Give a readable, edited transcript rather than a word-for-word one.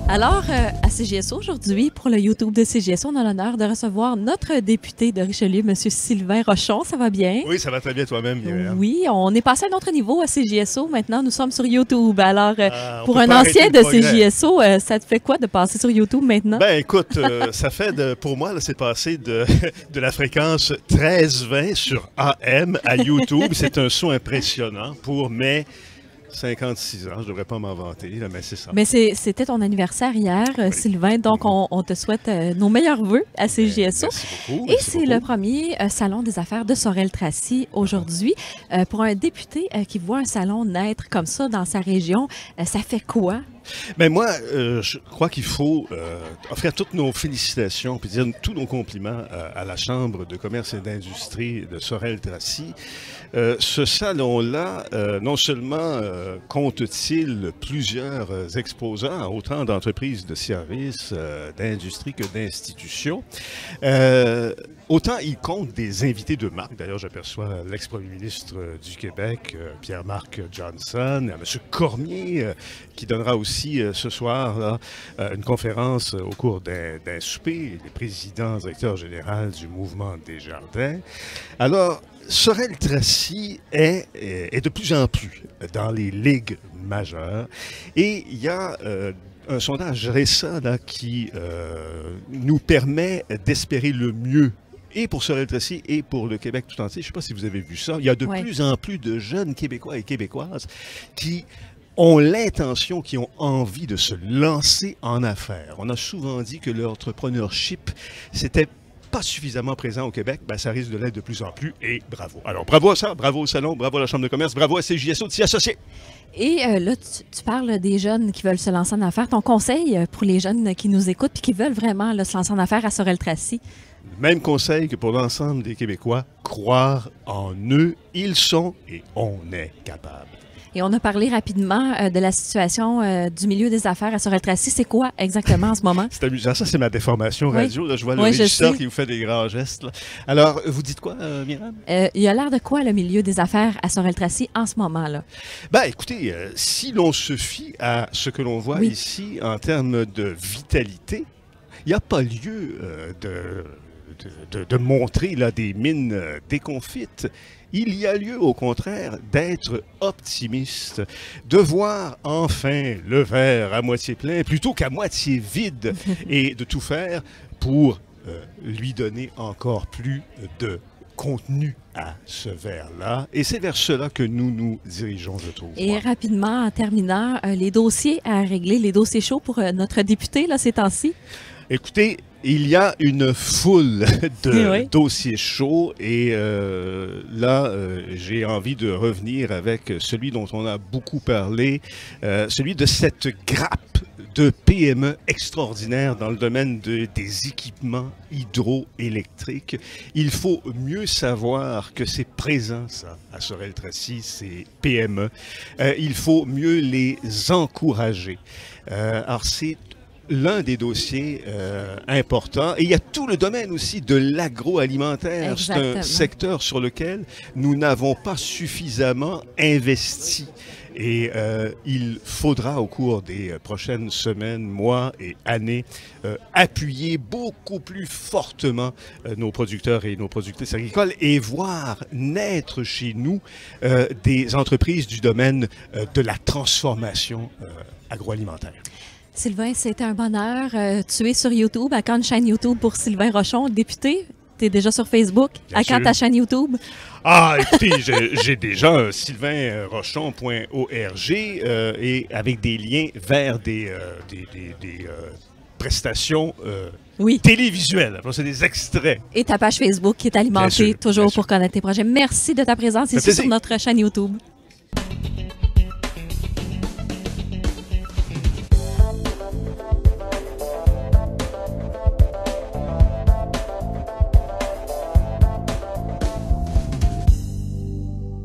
Alors, à CJSO aujourd'hui, pour le YouTube de CJSO, on a l'honneur de recevoir notre député de Richelieu, M. Sylvain Rochon. Ça va bien? Oui, ça va très bien toi-même, Myriam. Oui, on est passé à un autre niveau à CJSO. Maintenant, nous sommes sur YouTube. Alors, pour un pas ancien de arrêter le CJSO, ça te fait quoi de passer sur YouTube maintenant? Ben écoute, ça fait, pour moi, c'est passé de la fréquence 13-20 sur AM à YouTube. C'est un saut impressionnant pour mes 56 ans, je ne devrais pas m'en vanter, là, mais c'est ça. Mais c'était ton anniversaire hier, oui. Sylvain, donc on te souhaite nos meilleurs vœux à CJSO. Merci beaucoup. Et c'est le premier salon des affaires de Sorel-Tracy aujourd'hui. Pour un député qui voit un salon naître comme ça dans sa région, ça fait quoi? Mais moi, je crois qu'il faut offrir toutes nos félicitations et dire tous nos compliments à la Chambre de commerce et d'industrie de Sorel-Tracy. Ce salon-là, non seulement compte-t-il plusieurs exposants, autant d'entreprises de services, d'industrie que d'institutions, autant il compte des invités de marque. D'ailleurs, j'aperçois l'ex-premier ministre du Québec, Pierre-Marc Johnson, M. Cormier, qui donnera aussi ce soir là, une conférence au cours d'un souper, le président directeur général du Mouvement Desjardins. Alors, Sorel-Tracy est de plus en plus dans les ligues majeures et il y a un sondage récent là, qui nous permet d'espérer le mieux et pour Sorel-Tracy et pour le Québec tout entier. Je ne sais pas si vous avez vu ça. Il y a de plus en plus de jeunes Québécois et Québécoises qui ont l'intention, qui ont envie de se lancer en affaires. On a souvent dit que l'entrepreneurship, c'était pas suffisamment présent au Québec, ben ça risque de l'être de plus en plus et bravo. Alors bravo à ça, bravo au salon, bravo à la Chambre de commerce, bravo à CJSO de s'y associer. Et là, tu parles des jeunes qui veulent se lancer en affaires. Ton conseil pour les jeunes qui nous écoutent et qui veulent vraiment là, se lancer en affaires à Sorel-Tracy? Même conseil que pour l'ensemble des Québécois, croire en eux, ils sont et on est capable. Et on a parlé rapidement de la situation du milieu des affaires à Sorel-Tracy. C'est quoi exactement en ce moment? C'est amusant. Ça, c'est ma déformation radio. Oui. Là, je vois le régisseur qui vous fait des grands gestes. Là. Alors, vous dites quoi, Myriam? Il y a l'air de quoi, le milieu des affaires à Sorel-Tracy en ce moment-là? Ben, écoutez, si l'on se fie à ce que l'on voit ici en termes de vitalité, il n'y a pas lieu de montrer là, des mines déconfites. Il y a lieu, au contraire, d'être optimiste, de voir enfin le verre à moitié plein plutôt qu'à moitié vide et de tout faire pour lui donner encore plus de contenu à ce verre-là. Et c'est vers cela que nous nous dirigeons, je trouve. Et rapidement, en terminant, les dossiers à régler, les dossiers chauds pour notre député, là, ces temps-ci? Écoutez, il y a une foule de dossiers chauds et là, j'ai envie de revenir avec celui dont on a beaucoup parlé, celui de cette grappe de PME extraordinaire dans le domaine des équipements hydroélectriques. Il faut mieux savoir que c'est présent, ça, à Sorel-Tracy, ces PME. Il faut mieux les encourager. Alors, c'est l'un des dossiers importants. Et il y a tout le domaine aussi de l'agroalimentaire. C'est un secteur sur lequel nous n'avons pas suffisamment investi. Et il faudra au cours des prochaines semaines, mois et années appuyer beaucoup plus fortement nos producteurs et nos productrices agricoles et voir naître chez nous des entreprises du domaine de la transformation agroalimentaire. Sylvain, c'était un bonheur. Tu es sur YouTube. À quand une chaîne YouTube pour Sylvain Rochon, député? Tu es déjà sur Facebook. Bien à quand ta chaîne YouTube? Ah, écoutez, j'ai déjà sylvainrochon.org et avec des liens vers des prestations télévisuelles. C'est des extraits. Et ta page Facebook qui est alimentée toujours pour connaître tes projets. Merci de ta présence ici sur notre chaîne YouTube.